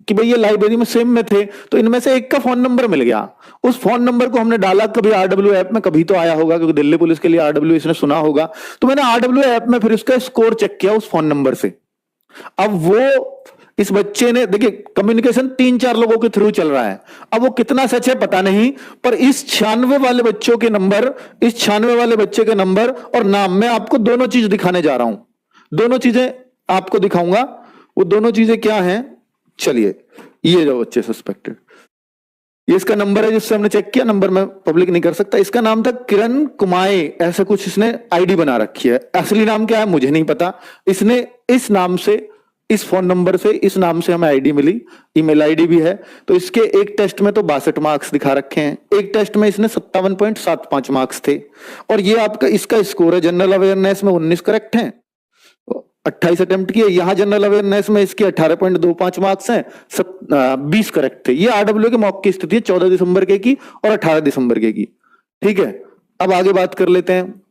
कि भाई ये लाइब्रेरी में सेम में थे, तो इनमें से एक का फोन नंबर मिल गया। उस फोन नंबर को हमने डाला, कभी आरडब्ल्यू ऐप में, कभी तो आया होगा क्योंकि दिल्ली पुलिस के लिए आरडब्ल्यू इसने सुना होगा, तो मैंने आरडब्ल्यू ऐप में फिर उसका स्कोर चेक किया उस फोन नंबर से। अब वो इस बच्चे ने, देखिए कम्युनिकेशन 3-4 लोगों के थ्रू चल रहा है, अब वो कितना सच है पता नहीं, पर इस 96 वाले बच्चों के नंबर, इस 96 वाले बच्चे के नंबर और नाम, मैं आपको दोनों चीज दिखाने जा रहा हूं, दोनों चीजें आपको दिखाऊंगा। वो दोनों चीजें क्या हैं, चलिए, ये जो बच्चे सस्पेक्टेड, ये इसका नंबर है जिससे हमने चेक किया, नंबर मैं पब्लिक नहीं कर सकता। इसका नाम था किरण कुमाए, ऐसा कुछ इसने आईडी बना रखी है, असली नाम क्या है मुझे नहीं पता। इसने इस नाम से, इस फोन नंबर से, इस नाम से हमें आईडी मिली, ईमेल आईडी भी है। तो इसके एक टेस्ट में तो 62 मार्क्स दिखा रखे हैं, एक टेस्ट में इसने 57.75 मार्क्स थे। और ये आपका इसका स्कोर है, जनरल अवेयरनेस में 19 करेक्ट हैं, 28 अटेम्प्ट किए। यहां जनरल अवेयरनेस में इसके 18.25 मार्क्स हैं, 20 करेक्ट थे। ये आरडब्ल्यू के मॉक की स्थिति है 14 दिसंबर के की और 18 दिसंबर के की। ठीक है, अब आगे बात कर लेते हैं।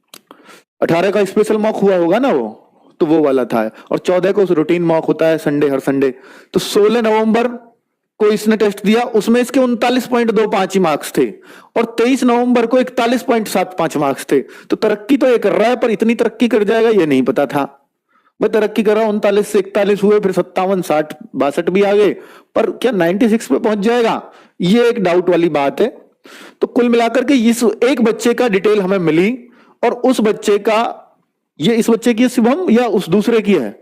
18 का स्पेशल मॉक हुआ होगा ना, वो तो वो वाला था, और 14 को रूटीन मॉक होता है संडे, हर संडे। तो 16 नवंबर को इसने टेस्ट दिया, उसमें इसके 39.25 मार्क्स थे, और 23 नवंबर को 41.75 मार्क्स थे। तो तरक्की तो ये कर रहा है, पर इतनी तरक्की कर जाएगा ये नहीं पता था। मैं तरक्की कर रहा हूं, 39 से 41 हुए, फिर 57, 60, 62 भी आ गए, पर क्या 96 पे पहुंच जाएगा, ये एक डाउट वाली बात है। तो कुल मिलाकर के इस एक बच्चे का डिटेल हमें मिली, और उस बच्चे का, ये इस बच्चे की शुभम या उस दूसरे की है,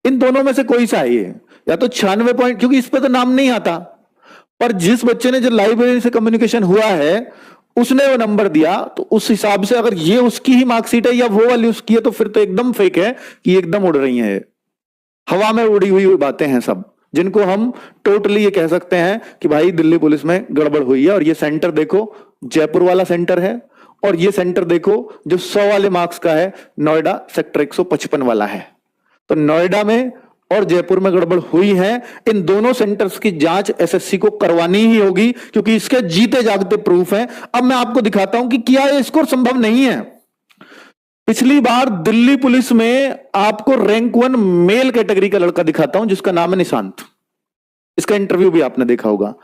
इन दोनों में से कोई सा है ये, या तो 96 पॉइंट, क्योंकि इस पे तो नाम नहीं आता, पर जिस बच्चे ने जो लाइब्रेरी से कम्युनिकेशन हुआ है उसने वो नंबर दिया, तो उस हिसाब से अगर ये उसकी ही मार्कशीट है या वो वाली उसकी है, तो फिर तो एकदम फेक है कि एकदम उड़ रही है, हवा में उड़ी हुई बातें हैं सब, जिनको हम टोटली ये कह सकते हैं कि भाई दिल्ली पुलिस में गड़बड़ हुई है। और ये सेंटर देखो, जयपुर वाला सेंटर है, और ये सेंटर देखो जो 100 वाले मार्क्स का है, नोएडा सेक्टर 155 वाला है। तो नोएडा में और जयपुर में गड़बड़ हुई है। इन दोनों सेंटर्स की जांच एसएससी को करवानी ही होगी, क्योंकि इसके जीते जागते प्रूफ हैं। अब मैं आपको दिखाता हूं कि क्या ये स्कोर संभव नहीं है। पिछली बार दिल्ली पुलिस में आपको रैंक 1 मेल कैटेगरी का लड़का दिखाता हूं, जिसका नाम है निशांत, इसका इंटरव्यू भी आपने देखा होगा।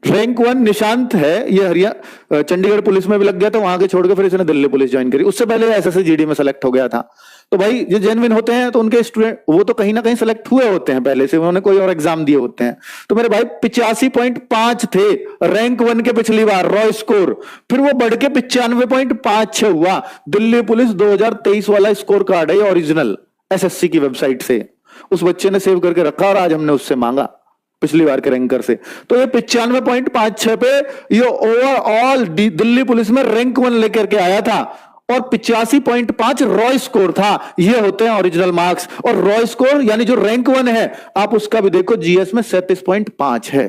रैंक 1 निशांत है, ये हरियाणा चंडीगढ़ पुलिस में भी लग गया था, वहां के छोड़ के फिर इसने दिल्ली पुलिस ज्वाइन करी। उससे पहले एसएससी जीडी में सेलेक्ट हो गया था। तो भाई जो जेन्युइन होते हैं तो उनके स्टूडेंट वो तो कहीं ना कहीं सेलेक्ट हुए होते हैं पहले से, उन्होंने कोई और एग्जाम दिए होते हैं। तो मेरे भाई 85.5 थे रैंक 1 के पिछली बार रॉ स्कोर, फिर वो बढ़ के 95.56 हुआ। दिल्ली पुलिस 2023 वाला स्कोर कार्ड है, ओरिजिनल एसएससी की वेबसाइट से उस बच्चे ने सेव करके रखा, और आज हमने उससे मांगा पिछली बार के रैंकर से। तो ये 95.56 पे ये ओवरऑल दिल्ली पुलिस में रैंक 1 लेकर के आया था, और 85.5 रॉ स्कोर था। ये होते हैं ओरिजिनल मार्क्स। और रॉ स्कोर यानी जो रैंक 1 है, आप उसका भी देखो, जीएस में 37.5 है,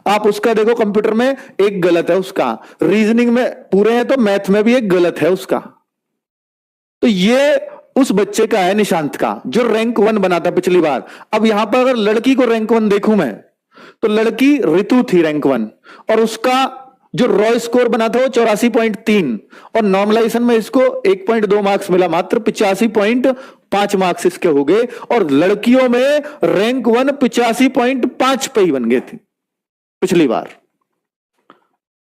आप उसका देखो, कंप्यूटर में एक गलत है उसका, रीजनिंग में पूरे हैं, तो मैथ में भी एक गलत है उसका। तो ये उस बच्चे का है, निशांत का, जो रैंक 1 बना था पिछली बार। अब यहां पर अगर लड़की को रैंक 1 देखूं मैं, तो लड़की ऋतु थी रैंक 1, और उसका जो रॉ स्कोर बना था वो 84.3, और नॉर्मलाइजेशन में इसको 1.2 मार्क्स मिला, मात्र 85.5 मार्क्स इसके हो गए। और लड़कियों में रैंक 1 85.5 पे ही बन गए थे पिछली बार।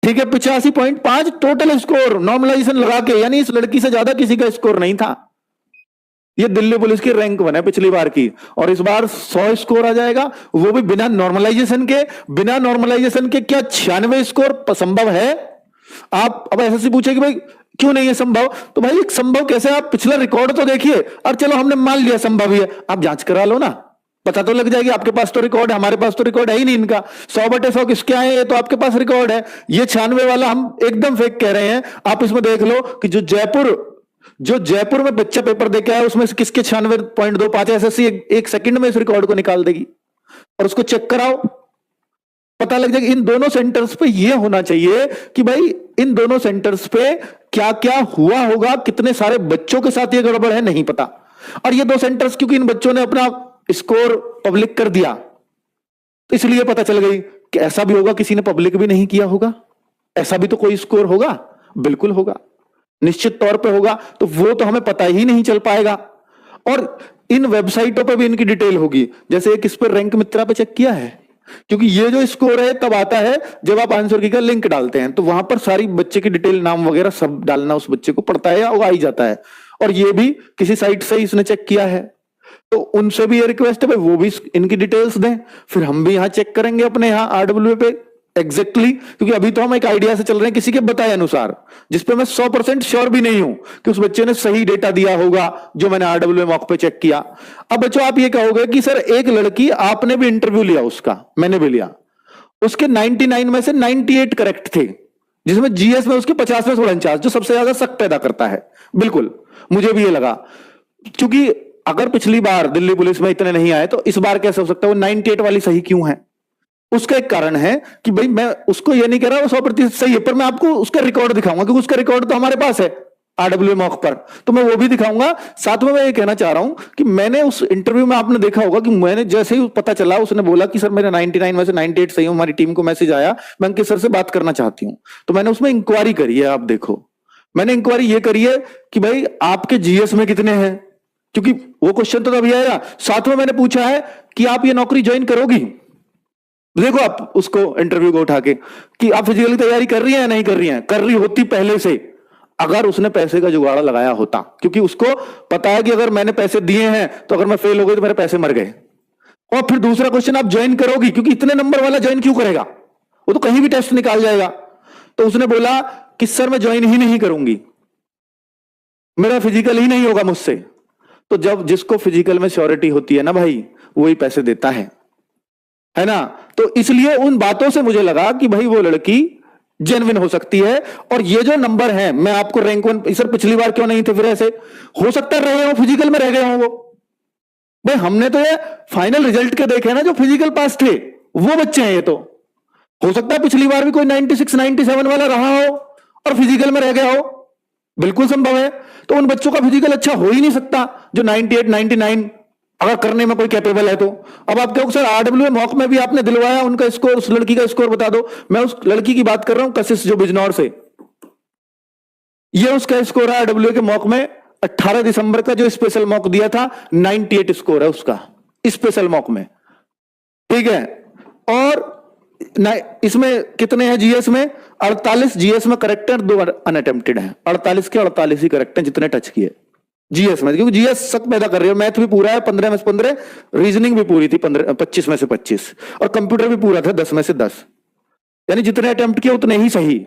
ठीक है, 85.5 टोटल स्कोर नॉर्मलाइजेशन लगा के, यानी इस लड़की से ज्यादा किसी का स्कोर नहीं था। ये दिल्ली पुलिस की रैंक 1 है पिछली बार की, और इस बार 100 स्कोर आ जाएगा, वो भी बिना नॉर्मलाइजेशन के। बिना नॉर्मलाइजेशन के क्या 96 स्कोर संभव है? आप अब एसएससी पूछे कि भाई क्यों नहीं है संभव, तो भाई संभव कैसे, आप पिछला रिकॉर्ड तो देखिए। और चलो हमने मान लिया संभव ही है, आप जांच करा लो ना, पता तो लग जाएगी। आपके पास तो रिकॉर्ड है, हमारे पास तो रिकॉर्ड है ही नहीं इनका। 100/100 किसके आए, ये तो आपके पास रिकॉर्ड है। ये 96 वाला हम एकदम फेक कह रहे हैं। आप इसमें देख लो कि जो जयपुर में बच्चा पेपर दे के आया, उसमें से किसके 96.25 एसएससी एक सेकंड में इस रिकॉर्ड को निकाल देगी, और उसको चेक कराओ, पता लग जाएगा। इन दोनों सेंटर्स पे ये होना चाहिए कि भाई इन दोनों सेंटर्स पे क्या क्या हुआ होगा, कितने सारे बच्चों के साथ ये गड़बड़ है नहीं पता। और ये 2 सेंटर्स क्योंकि इन बच्चों ने अपना स्कोर पब्लिक कर दिया, तो इसलिए पता चल गई कि ऐसा भी होगा, किसी ने पब्लिक भी नहीं किया होगा, ऐसा भी तो कोई स्कोर होगा, बिल्कुल होगा, निश्चित तौर पे होगा। तो वो तो हमें पता ही नहीं चल पाएगा। और इन वेबसाइटों पे भी इनकी डिटेल होगी। जैसे एक इस पर रैंक मित्रा पे चेक किया है, क्योंकि ये जो स्कोर है तब आता है जब आप आंसर की का लिंक डालते हैं, तो वहां पर सारी बच्चे की डिटेल, नाम वगैरह सब डालना उस बच्चे को पड़ता है या वो आ ही जाता है। और ये भी किसी साइट से ही इसने चेक किया है, तो उनसे भी ये रिक्वेस्ट है भाई वो भी इनकी डिटेल्स दें, फिर हम भी यहाँ चेक करेंगे अपने यहाँ आरडब्ल्यूए पे एग्जैक्टली क्योंकि अभी तो हम एक आइडिया से चल रहे हैं किसी के बताए अनुसार, जिसपे मैं 100% श्योर भी नहीं हूं कि उस बच्चे ने सही डेटा दिया होगा जो मैंने आरडब्ल्यूए मॉक पे चेक किया। अब बच्चों आप ये कहोगे कि सर एक लड़की, आपने भी इंटरव्यू लिया उसका, मैंने भी लिया, उसके 99 में से 98 करेक्ट थे, जिसमें जीएस में उसके 50 में 49, जो सबसे ज्यादा शक पैदा करता है। बिल्कुल मुझे भी ये लगा, क्योंकि अगर पिछली बार दिल्ली पुलिस में इतने नहीं आए तो इस बार कैसे हो सकता है वो 98 वाली सही क्यों है? उसका एक कारण है कि भाई मैं उसको ये नहीं कह रहा वो 100% सही है, पर मैं आपको उसका रिकॉर्ड दिखाऊंगा, क्योंकि उसका रिकॉर्ड तो हमारे पास है आरडब्ल्यूए मॉक पर, तो मैं वो भी दिखाऊंगा। साथ में मैं ये कहना चाह रहा हूं कि मैंने उस इंटरव्यू में, आपने देखा होगा कि मैंने जैसे ही पता चला, उसने बोला कि सर मेरे 99 में से 98 सही हूं, हमारी टीम को मैसेज आया, मैं अंकित सर से बात करना चाहती हूं, तो मैंने उसमें इंक्वायरी करी है। आप देखो मैंने इंक्वायरी ये करी है कि भाई आपके जीएस में कितने हैं, क्योंकि वो क्वेश्चन तो तभी आएगा। साथ में मैंने पूछा है कि आप ये नौकरी ज्वाइन करोगी, देखो आप उसको इंटरव्यू को उठा के कि आप फिजिकली तैयारी कर रही है या नहीं कर रही है, कर रही होती पहले से, अगर उसने पैसे का जुगाड़ लगाया होता, क्योंकि उसको पता है कि अगर मैंने पैसे दिए हैं तो अगर मैं फेल हो गई तो मेरे पैसे मर गए। और फिर दूसरा क्वेश्चन, आप ज्वाइन करोगी, क्योंकि इतने नंबर वाला ज्वाइन क्यों करेगा, वो तो कहीं भी टेस्ट निकाल जाएगा। तो उसने बोला कि सर मैं ज्वाइन ही नहीं करूंगी, मेरा फिजिकल ही नहीं होगा मुझसे। तो जब जिसको फिजिकल में श्योरिटी होती है ना भाई, वही पैसे देता है ना। तो इसलिए उन बातों से मुझे लगा कि भाई वो लड़की जेन्युइन हो सकती है। और ये जो नंबर है, मैं आपको रैंक 1, सर पिछली बार क्यों नहीं थे, फिर ऐसे हो सकता है रहे हो, फिजिकल में रह गए हो वो। भाई हमने तो ये फाइनल रिजल्ट के देखे ना, जो फिजिकल पास थे वो बच्चे हैं। ये तो हो सकता है पिछली बार भी कोई 96 97 वाला रहा हो और फिजिकल में रह गया हो, बिल्कुल संभव है। तो उन बच्चों का फिजिकल अच्छा हो ही नहीं सकता जो 98 99 अगर करने में कोई कैपेबल है तो। अब आप कहोगे सर आरडब्ल्यूए मॉक में भी आपने दिलवाया, उनका स्कोर, उस लड़की का स्कोर बता दो। मैं उस लड़की की बात कर रहा हूं, कशिश, जो बिजनौर से, ये उसका स्कोर है आरडब्ल्यूए के मॉक में 18 दिसंबर का जो स्पेशल मॉक दिया था, 98 स्कोर है उसका स्पेशल मॉक में, ठीक है। और इसमें कितने हैं जीएस में? 48 जीएस में करेक्ट है, 2 अनअटेम्प्टेड है। 48 के 48 ही करेक्ट है जितने टच किए जीएस में, क्योंकि जीएस शक पैदा कर रही है। मैथ भी पूरा है 15 में से 15, रीजनिंग भी पूरी थी 25 में से 25, और कंप्यूटर भी पूरा था 10 में से 10, यानी जितने अटेम्प्ट किए उतने ही सही।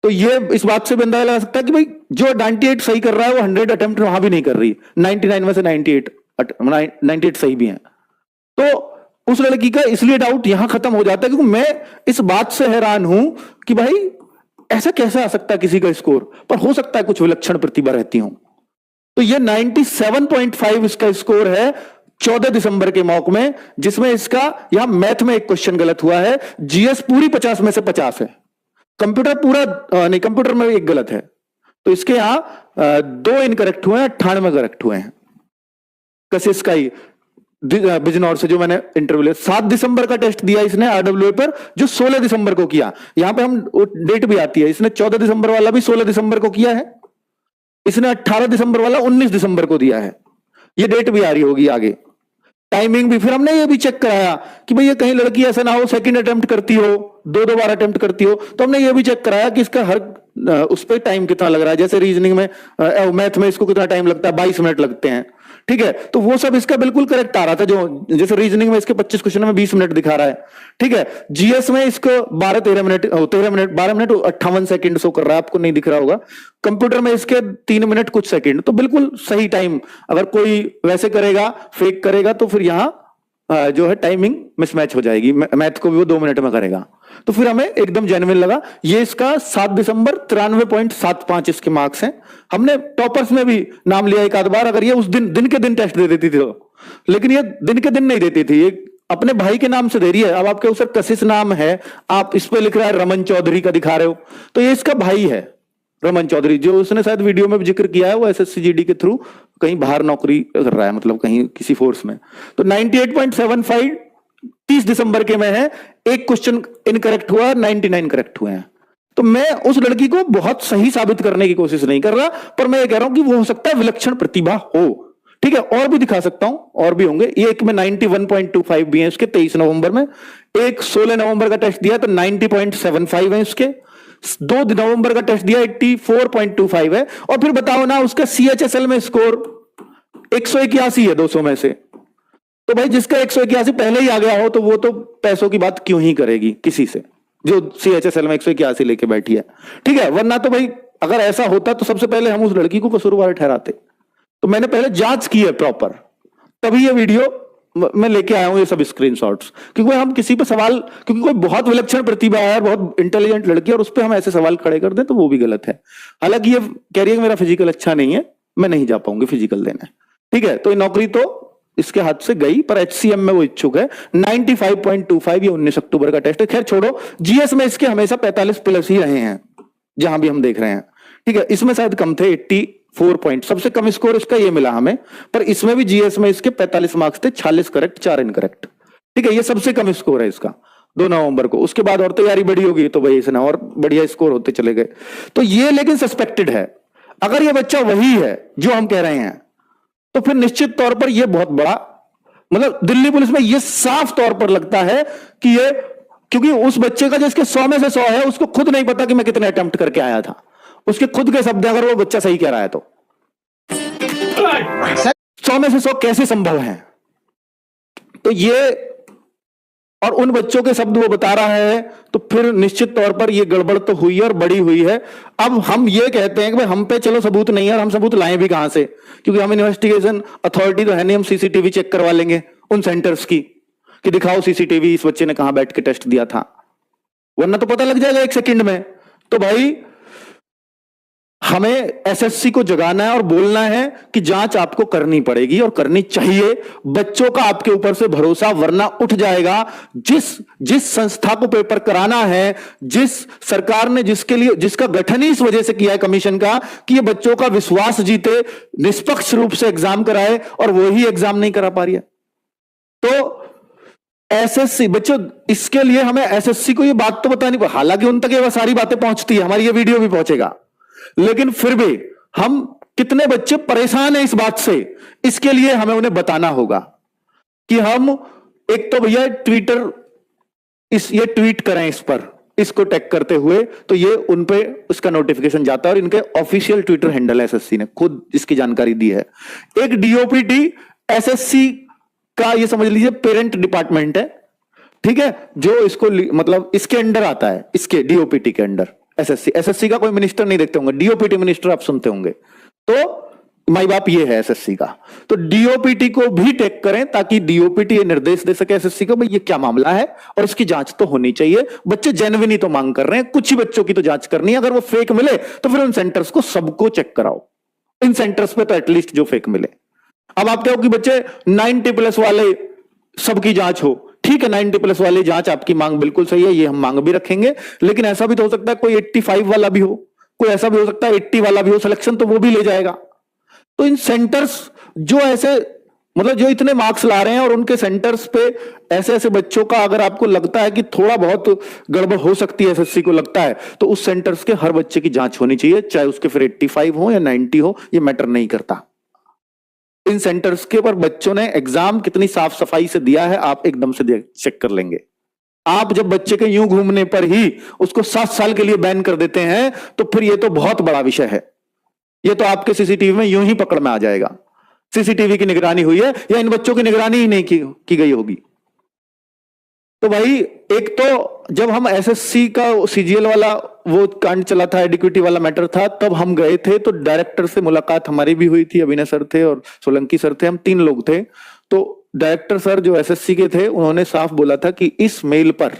तो ये इस बात से भी अंदाजा लगा सकता है कि भाई जो 98 सही कर रहा है वो 100 अटेम्प्ट वहां भी नहीं कर रही, 99 में से 98 सही भी है। तो उस लड़की का इसलिए डाउट यहां खत्म हो जाता है, क्योंकि मैं इस बात से हैरान हूं कि भाई ऐसा कैसे आ सकता है किसी का स्कोर, पर हो सकता है कुछ विलक्षण प्रतिभा रहती हूं। तो ये 97.5 इसका स्कोर है 14 दिसंबर के मॉक में, जिसमें इसका यहां मैथ में एक क्वेश्चन गलत हुआ है, जीएस पूरी 50 में से 50 है, कंप्यूटर पूरा नहीं, कंप्यूटर में एक गलत है। तो इसके यहां 2 इनकरेक्ट हुए हैं, 98 करेक्ट हुए हैं। कशिश का ही बिजनौर से जो मैंने इंटरव्यू लिया, 7 दिसंबर का टेस्ट दिया इसने आरडब्ल्यूए पर, जो 16 दिसंबर को किया। यहां पे हम डेट भी आती है, इसने 14 दिसंबर वाला भी 16 दिसंबर को किया है, इसने 18 दिसंबर वाला 19 दिसंबर को दिया है। ये डेट भी आ रही होगी आगे, टाइमिंग भी। फिर हमने ये भी चेक कराया कि भाई ये कहीं लड़की ऐसा ना हो सेकंड अटेम्प्ट करती हो, 2 बार अटेम्प्ट करती हो, तो हमने ये भी चेक कराया कि इसका हर उस पर टाइम कितना लग रहा है। जैसे रीजनिंग में, मैथ में इसको कितना टाइम लगता है, 22 मिनट लगते हैं, ठीक है। तो वो सब इसका बिल्कुल करेक्ट आ रहा था, जो जैसे रीजनिंग में इसके 25 क्वेश्चन में 20 मिनट दिखा रहा है, ठीक है। जीएस में इसको 12 मिनट 58 सेकंड शो कर रहा है, आपको नहीं दिख रहा होगा। कंप्यूटर में इसके 3 मिनट कुछ सेकंड, तो बिल्कुल सही टाइम। अगर कोई वैसे करेगा, फेक करेगा, तो फिर यहां जो है टाइमिंग मिसमैच हो जाएगी, मैथ को भी वो 2 मिनट में करेगा। तो फिर हमें एकदम जेन्युइन लगा। ये इसका 7 दिसंबर 93.75 इसके मार्क्स हैं। हमने टॉपर्स में भी नाम लिया एक आध बार, अगर ये उस दिन के दिन टेस्ट दे देती थी तो, लेकिन ये दिन के दिन नहीं देती थी, ये अपने भाई के नाम से दे रही है। अब आपके उसे कशिश नाम है, आप इस पे लिख रहा है रमन चौधरी का दिखा रहे हो, तो ये इसका भाई है रमन चौधरी, जो उसने शायद वीडियो में जिक्र किया है, वो एसएससी-जीडी के थ्रू कहीं बाहर नौकरी कर रहा है, मतलब कहीं किसी फोर्स में। तो 98.75 30 दिसंबर के में है। एक क्वेश्चन इनकरेक्ट हुआ, 99 करेक्ट हुए हैं। तो मैं उस लड़की को बहुत सही साबित करने की कोशिश नहीं कर रहा, पर मैं ये कह रहा हूं कि वो हो सकता है विलक्षण प्रतिभा हो, ठीक है, और भी दिखा सकता हूं, और भी होंगे। ये एक में 91.25 भी है इसके 23 नवंबर में, एक 16 नवंबर का टेस्ट दिया तो 90.75 है इसके, 2 नवंबर का टेस्ट दिया 84.25 है। और फिर बताओ ना उसका CHSL में स्कोर 181 है 200 में से। तो भाई जिसका 181 पहले ही आ गया हो तो वो तो पैसों की बात क्यों ही करेगी किसी से, जो CHSL में 181 लेके बैठी है। ठीक है, वरना तो भाई अगर ऐसा होता तो सबसे पहले हम उस लड़की को कसूरवार ठहराते। तो मैंने पहले जांच की है प्रॉपर, तभी ये वीडियो मैं लेके आया हूं, ये सब स्क्रीनशॉट्स। क्योंकि हम किसी पे सवाल, क्योंकि कोई बहुत विलक्षण प्रतिभा है, बहुत इंटेलिजेंट लड़की है, और उस पर हम ऐसे सवाल खड़े कर दें तो वो भी गलत है। हालांकि ये कह रही है मेरा फिजिकल अच्छा नहीं है, मैं नहीं जा पाऊंगी फिजिकल देने। ठीक है, तो ये नौकरी तो इसके हाथ से गई, पर HCM में वो इच्छुक है। 95.25 ये 19 अक्टूबर का टेस्ट है। खैर छोड़ो, GS में इसके हमेशा 45 प्लस ही रहे हैं जहां भी हम देख रहे हैं। ठीक है, इसमें शायद कम थे, 84 पॉइंट, सबसे कम स्कोर इसका ये मिला हमें। पर इसमें भी GS में इसके 45 मार्क्स थे, 46 करेक्ट 4 इनकरेक्ट। ठीक है, ये सबसे कम स्कोर है इसका 2 नवंबर को। उसके बाद और तैयारी बड़ी होगी तो भाई इसने और बढ़िया स्कोर होते चले गए। तो ये लेकिन सस्पेक्टेड है। अगर ये बच्चा वही है जो हम कह रहे हैं तो फिर निश्चित तौर पर यह बहुत बड़ा, मतलब दिल्ली पुलिस में यह साफ तौर पर लगता है कि ये, क्योंकि उस बच्चे का जिसके 100 में से 100 है उसको खुद नहीं पता कि मैं कितने अटेम्प्ट करके आया था। उसके खुद के शब्द अगर वो बच्चा सही कह रहा है तो 100 में से 100 कैसे संभव है? तो ये, और उन बच्चों के शब्द वो बता रहा है, तो फिर निश्चित तौर पर ये गड़बड़ तो हुई है और बड़ी हुई है। अब हम ये कहते हैं कि भाई हम पे चलो सबूत नहीं है, और हम सबूत लाएं भी कहां से, क्योंकि हम इन्वेस्टिगेशन अथॉरिटी तो है नहीं, हम CCTV चेक करवा लेंगे उन सेंटर्स की कि दिखाओ CCTV इस बच्चे ने कहां बैठ के टेस्ट दिया था, वरना तो पता लग जाएगा 1 सेकंड में। तो भाई हमें SSC को जगाना है और बोलना है कि जांच आपको करनी पड़ेगी और करनी चाहिए। बच्चों का आपके ऊपर से भरोसा वरना उठ जाएगा। जिस संस्था को पेपर कराना है, जिस सरकार ने जिसके लिए, जिसका गठन ही इस वजह से किया है कमीशन का कि ये बच्चों का विश्वास जीते, निष्पक्ष रूप से एग्जाम कराए, और वो ही एग्जाम नहीं करा पा रही है। तो SSC बच्चों, इसके लिए हमें SSC को ये बात तो बतानी, हालांकि उन तक ये सारी बातें पहुंचती है, हमारी ये वीडियो भी पहुंचेगा, लेकिन फिर भी हम कितने बच्चे परेशान हैं इस बात से, इसके लिए हमें उन्हें बताना होगा कि हम एक तो भैया ट्विटर ये ट्वीट करें इस पर, इसको टैग करते हुए, तो ये उन पे उसका नोटिफिकेशन जाता है, और इनके ऑफिशियल ट्विटर हैंडल SSC ने खुद इसकी जानकारी दी है। एक DOPT SSC का, ये समझ लीजिए पेरेंट डिपार्टमेंट है, ठीक है, जो इसको मतलब इसके अंडर आता है, इसके DOPT के अंडर SSC का कोई मिनिस्टर नहीं देखते होंगे, DOPT मिनिस्टर आप सुनते होंगे, तो माई बाप ये है SSC का। तो DOPT को भी टैग करें ताकि DOPT ये निर्देश दे सके SSC को, भाई ये क्या मामला है और इसकी जांच तो होनी चाहिए। बच्चे जेन्युइन ही तो मांग कर रहे हैं, कुछ ही बच्चों की तो जांच करनी है। अगर वो फेक मिले तो फिर उन सेंटर्स को सबको चेक कराओ, इन सेंटर्स पे तो एटलीस्ट जो फेक मिले। अब आप कहो कि बच्चे 90 प्लस वाले सबकी जांच हो, ठीक है, 90 प्लस वाली जांच आपकी मांग बिल्कुल सही है, ये हम मांग भी रखेंगे, लेकिन ऐसा भी तो हो सकता है कोई 85 वाला भी हो, कोई ऐसा भी हो सकता है 80 वाला भी हो, सिलेक्शन तो वो भी ले जाएगा। तो इन सेंटर्स जो ऐसे, मतलब जो इतने मार्क्स ला रहे हैं और उनके सेंटर्स पे ऐसे ऐसे बच्चों का अगर आपको लगता है कि थोड़ा बहुत गड़बड़ हो सकती है, SSC को लगता है, तो उस सेंटर्स के हर बच्चे की जांच होनी चाहिए, चाहे उसके फिर 85 हो या 90 हो, ये मैटर नहीं करता। इन सेंटर्स के पर बच्चों ने एग्जाम कितनी साफ सफाई से दिया है आप एकदम से चेक कर लेंगे। आप जब बच्चे के यूं घूमने पर ही उसको 7 साल के लिए बैन कर देते हैं तो फिर ये तो बहुत बड़ा विषय है। ये तो आपके CCTV में यूं ही पकड़ में आ जाएगा, CCTV की निगरानी हुई है या इन बच्चों की निगरानी ही नहीं की गई होगी। तो भाई एक तो जब हम SSC का CGL वाला वो कांड चला था, एडिक्विटी वाला मैटर था, तब हम गए थे, तो डायरेक्टर से मुलाकात हमारी भी हुई थी, अभिनय सर थे और सोलंकी सर थे, हम 3 लोग थे। तो डायरेक्टर सर जो SSC के थे उन्होंने साफ बोला था कि इस मेल पर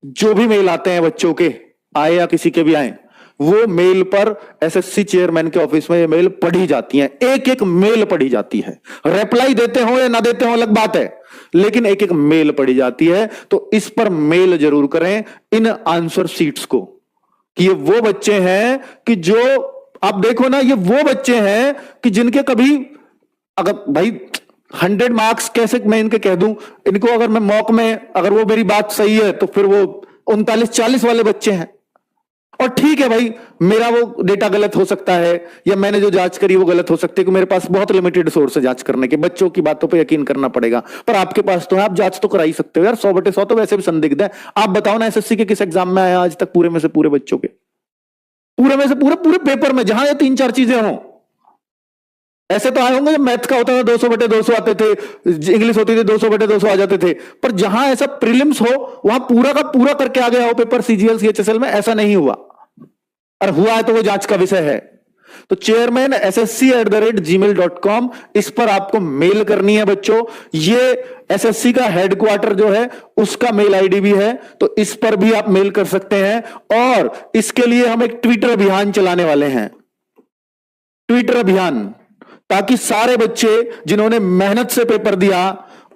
जो भी मेल आते हैं बच्चों के, आए या किसी के भी आए, वो मेल पर SSC चेयरमैन के ऑफिस में ये मेल पढ़ी जाती है, एक एक मेल पढ़ी जाती है। रिप्लाई देते हो या ना देते हो अलग बात है, लेकिन एक एक मेल पढ़ी जाती है। तो इस पर मेल जरूर करें इन आंसर शीट्स को कि ये वो बच्चे हैं कि जो आप देखो ना, ये वो बच्चे हैं कि जिनके कभी, अगर भाई 100 मार्क्स कैसे मैं इनके कह दूं, इनको अगर मैं मॉक में, अगर वो मेरी बात सही है तो फिर वो 39-40 वाले बच्चे हैं, और ठीक है भाई, मेरा वो डेटा गलत हो सकता है, या मैंने जो जांच करी वो गलत हो सकती है, कि मेरे पास बहुत लिमिटेड सोर्स है जांच करने के, बच्चों की बातों पे यकीन करना पड़ेगा, पर आपके पास तो है, आप जांच तो करा ही सकते हो यार। 100/100 तो वैसे भी संदिग्ध है। आप बताओ ना, एसएससी के किस एग्जाम में आया आज तक पूरे में से पूरे बच्चों के, पूरे में से पूरे पूरे पेपर में, जहां ये 3-4 चीजें हों? ऐसे तो आए होंगे जब मैथ का होता था 200/200 आते थे, इंग्लिश होती थी 200/200 आ जाते थे, पर जहां ऐसा प्रीलिम्स हो वहां पूरा का पूरा करके आ गया हो पेपर सीजीएल सीएचएसएल में, ऐसा नहीं हुआ। और हुआ है तो वो जांच का विषय है। तो chairman ssc@gmail.com, इस पर आपको मेल करनी है बच्चों। ये एसएससी का हेडक्वार्टर जो है उसका मेल आईडी भी है, तो इस पर भी आप मेल कर सकते हैं। और इसके लिए हम एक ट्विटर अभियान चलाने वाले हैं, ट्विटर अभियान, ताकि सारे बच्चे जिन्होंने मेहनत से पेपर दिया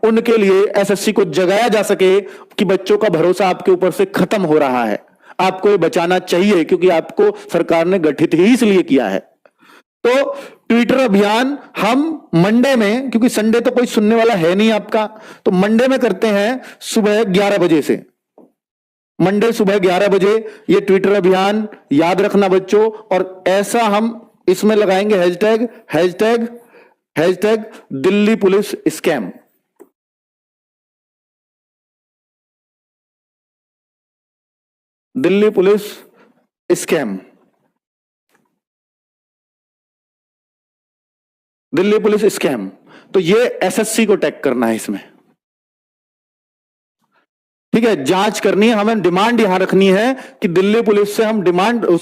उनके लिए एसएससी को जगाया जा सके कि बच्चों का भरोसा आपके ऊपर से खत्म हो रहा है, आपको ये बचाना चाहिए, क्योंकि आपको सरकार ने गठित ही इसलिए किया है। तो ट्विटर अभियान हम मंडे में, क्योंकि संडे तो कोई सुनने वाला है नहीं आपका, तो मंडे में करते हैं सुबह 11 बजे से। मंडे सुबह 11 बजे ये ट्विटर अभियान याद रखना बच्चों। और ऐसा हम इसमें लगाएंगे hashtag Delhi police scam. Delhi police scam, Delhi police scam. तो ये एसएससी को टैग करना है इसमें, ठीक है। जांच करनी है, हमें डिमांड यहां रखनी है कि दिल्ली पुलिस से हम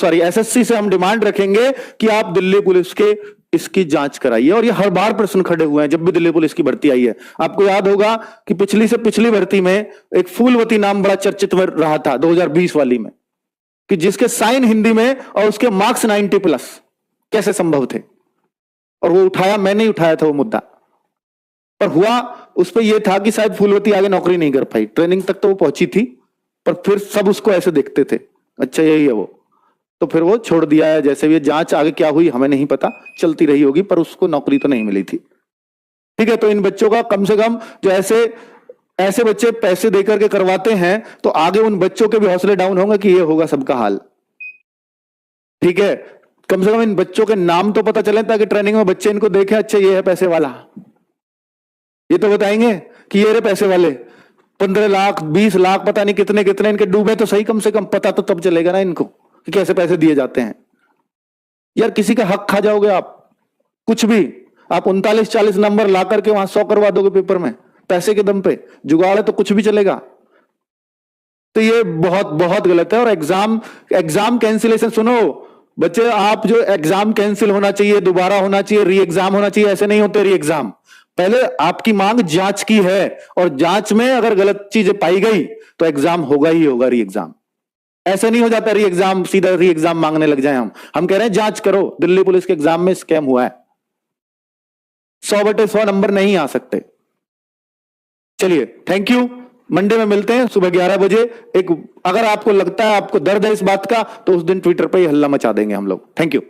एसएससी से हम डिमांड रखेंगे कि आप दिल्ली पुलिस के इसकी जांच कराइए। और ये हर बार प्रश्न खड़े हुए हैं जब भी दिल्ली पुलिस की भर्ती आई है। आपको याद होगा कि पिछली से पिछली भर्ती में एक फूलवती नाम बड़ा चर्चित रहा था 2020 वाली में, कि जिसके साइन हिंदी में और उसके मार्क्स 90+, कैसे संभव थे? और वो उठाया, मैंने ही उठाया था वो मुद्दा, पर हुआ उस पर यह था कि शायद फूलवती आगे नौकरी नहीं कर पाई, ट्रेनिंग तक तो वो पहुंची थी, पर फिर सब उसको ऐसे देखते थे, अच्छा यही है वो, तो फिर वो छोड़ दिया है। जैसे भी जांच आगे क्या हुई हमें नहीं पता, चलती रही होगी, पर उसको नौकरी तो नहीं मिली थी, ठीक है। तो इन बच्चों का कम से कम, जो ऐसे बच्चे पैसे देकर के करवाते हैं, तो आगे उन बच्चों के भी हौसले डाउन होंगे कि ये होगा सबका हाल, ठीक है। कम से कम इन बच्चों के नाम तो पता चले, ताकि ट्रेनिंग में बच्चे इनको देखें, अच्छा ये है पैसे वाला, ये तो बताएंगे कि ये रे पैसे वाले, 15 लाख 20 लाख पता नहीं कितने कितने इनके डूबे तो सही, कम से कम पता तो तब चलेगा ना इनको कि कैसे पैसे दिए जाते हैं। यार किसी का हक खा जाओगे आप, कुछ भी, आप 39-40 नंबर ला करके वहां 100 करवा दोगे पेपर में, पैसे के दम पे जुगाड़ है तो कुछ भी चलेगा। तो ये बहुत बहुत गलत है। और एग्जाम कैंसिलेशन, सुनो बच्चे, आप जो एग्जाम कैंसिल होना चाहिए, दोबारा होना चाहिए, री एग्जाम होना चाहिए, ऐसे नहीं होते री एग्जाम। पहले आपकी मांग जांच की है, और जांच में अगर गलत चीजें पाई गई तो एग्जाम होगा ही होगा, री एग्जाम। ऐसे नहीं हो जाता री एग्जाम, सीधा री एग्जाम मांगने लग जाए हम कह रहे हैं जांच करो, दिल्ली पुलिस के एग्जाम में स्कैम हुआ है, 100/100 नंबर नहीं आ सकते। चलिए थैंक यू, मंडे में मिलते हैं सुबह 11 बजे। अगर आपको लगता है, आपको दर्द है इस बात का, तो उस दिन ट्विटर पे ही हल्ला मचा देंगे हम लोग। Thank you.